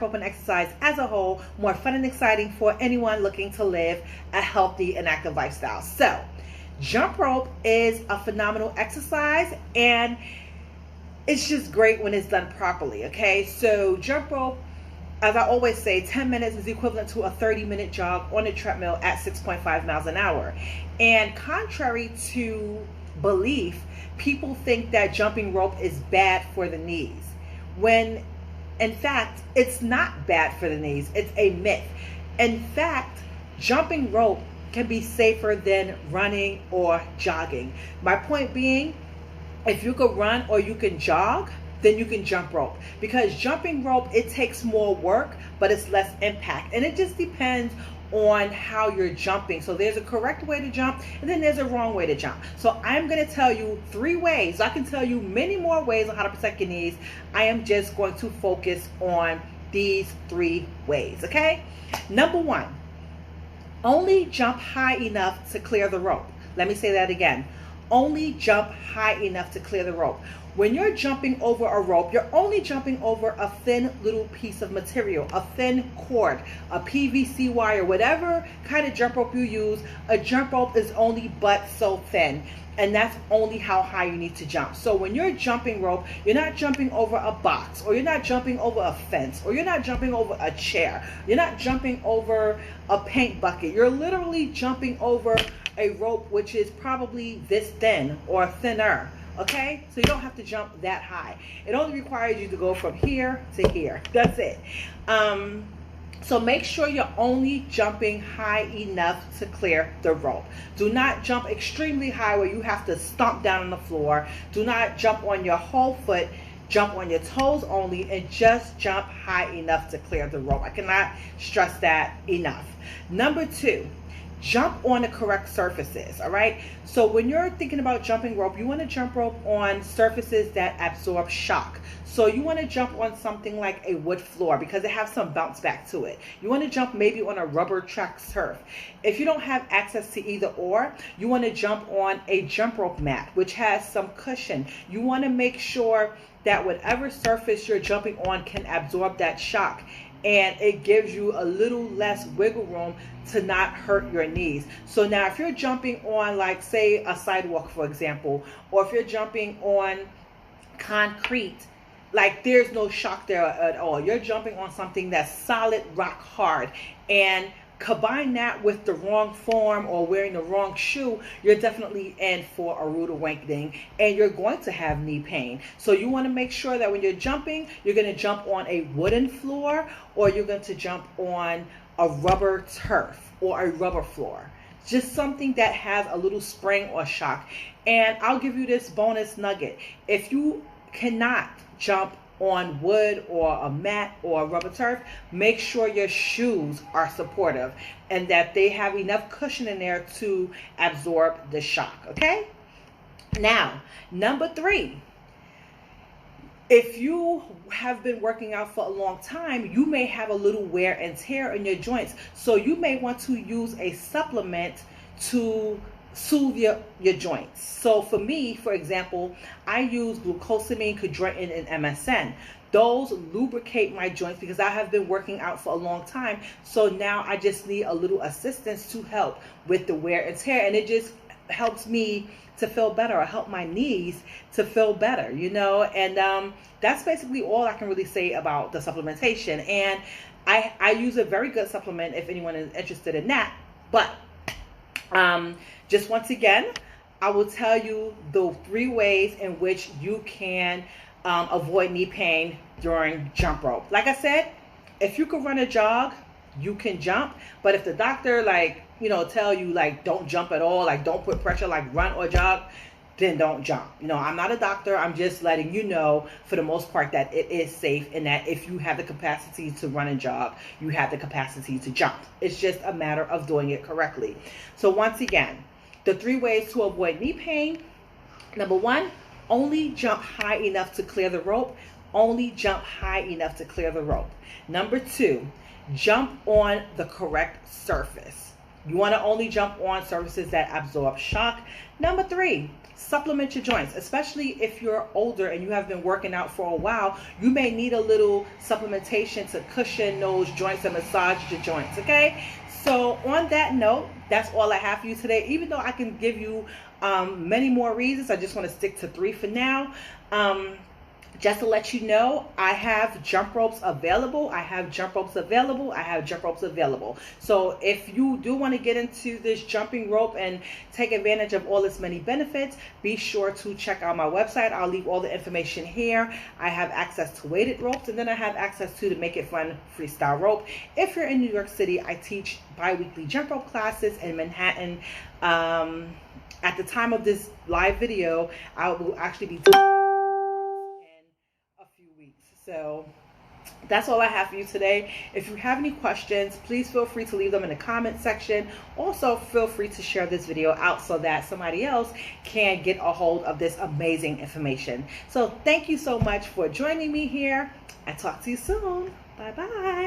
roping exercise as a whole more fun and exciting for anyone looking to live a healthy and active lifestyle. So, jump rope is a phenomenal exercise and it's just great when it's done properly, okay? So, jump rope, as I always say, 10 minutes is equivalent to a 30-minute jog on a treadmill at 6.5 miles an hour. And contrary to belief, people think that jumping rope is bad for the knees, when in fact, it's not bad for the knees. It's a myth. In fact, jumping rope can be safer than running or jogging. My point being, if you can run or you can jog, then you can jump rope. Because jumping rope, it takes more work, but it's less impact. And it just depends on how you're jumping. So there's a correct way to jump and then there's a wrong way to jump. So I'm going to tell you 3 ways. I can tell you many more ways on how to protect your knees. I am just going to focus on these 3 ways, okay? Number 1, only jump high enough to clear the rope. Let me say that again. Only jump high enough to clear the rope. When you're jumping over a rope, you're only jumping over a thin little piece of material, a thin cord, a PVC wire, whatever kind of jump rope you use. A jump rope is only but so thin, and that's only how high you need to jump. So when you're jumping rope, you're not jumping over a box, or you're not jumping over a fence, or you're not jumping over a chair, you're not jumping over a paint bucket. You're literally jumping over a rope which is probably this thin or thinner. Okay, so you don't have to jump that high. It only requires you to go from here to here. That's it. So make sure you're only jumping high enough to clear the rope. Do not jump extremely high where you have to stomp down on the floor. Do not jump on your whole foot. Jump on your toes only, and just jump high enough to clear the rope. I cannot stress that enough. Number 2, jump on the correct surfaces. All right, so when you're thinking about jumping rope, you want to jump rope on surfaces that absorb shock. So you want to jump on something like a wood floor because it has some bounce back to it. You want to jump maybe on a rubber track turf. If you don't have access to either or, you want to jump on a jump rope mat which has some cushion. You want to make sure that whatever surface you're jumping on can absorb that shock, and it gives you a little less wiggle room to not hurt your knees. So now if you're jumping on, like, say, a sidewalk, for example, or if you're jumping on concrete, like, there's no shock there at all. You're jumping on something that's solid, rock hard, and combine that with the wrong form or wearing the wrong shoe, you're definitely in for a rude awakening and you're going to have knee pain. So you want to make sure that when you're jumping, you're going to jump on a wooden floor, or you're going to jump on a rubber turf or a rubber floor. Just something that has a little spring or shock. And I'll give you this bonus nugget. If you cannot jump on wood or a mat or a rubber turf, make sure your shoes are supportive and that they have enough cushion in there to absorb the shock. Okay, now number 3, if you have been working out for a long time, you may have a little wear and tear in your joints, so you may want to use a supplement to soothe your joints. So for me, for example, I use glucosamine, chondroitin, and MSM. Those lubricate my joints because I have been working out for a long time. So now I just need a little assistance to help with the wear and tear, and it just helps me to feel better, or help my knees to feel better, you know. And that's basically all I can really say about the supplementation. And I use a very good supplement if anyone is interested in that. But just once again, I will tell you the 3 ways in which you can avoid knee pain during jump rope. Like I said, if you can run a jog, you can jump. But if the doctor, like, you know, tell you, like, don't jump at all, like, don't put pressure, like, run or jog, then don't jump. You know, I'm not a doctor. I'm just letting you know, for the most part, that it is safe, and that if you have the capacity to run and jog, you have the capacity to jump. It's just a matter of doing it correctly. So once again, the 3 ways to avoid knee pain. Number 1, only jump high enough to clear the rope. Only jump high enough to clear the rope. Number 2, jump on the correct surface. You want to only jump on surfaces that absorb shock. Number 3, supplement your joints, especially if you're older and you have been working out for a while. You may need a little supplementation to cushion those joints and massage your joints, okay? So on that note, that's all I have for you today. Even though I can give you many more reasons, I just want to stick to 3 for now. Just to let you know, I have jump ropes available. I have jump ropes available. I have jump ropes available. So if you do want to get into this jumping rope and take advantage of all its many benefits, be sure to check out my website. I'll leave all the information here. I have access to weighted ropes, and then I have access to the Make It Fun freestyle rope. If you're in New York City, I teach bi-weekly jump rope classes in Manhattan. At the time of this live video, I will actually be So that's all I have for you today. If you have any questions, please feel free to leave them in the comment section. Also, feel free to share this video out so that somebody else can get a hold of this amazing information. So thank you so much for joining me here. I'll talk to you soon. Bye-bye.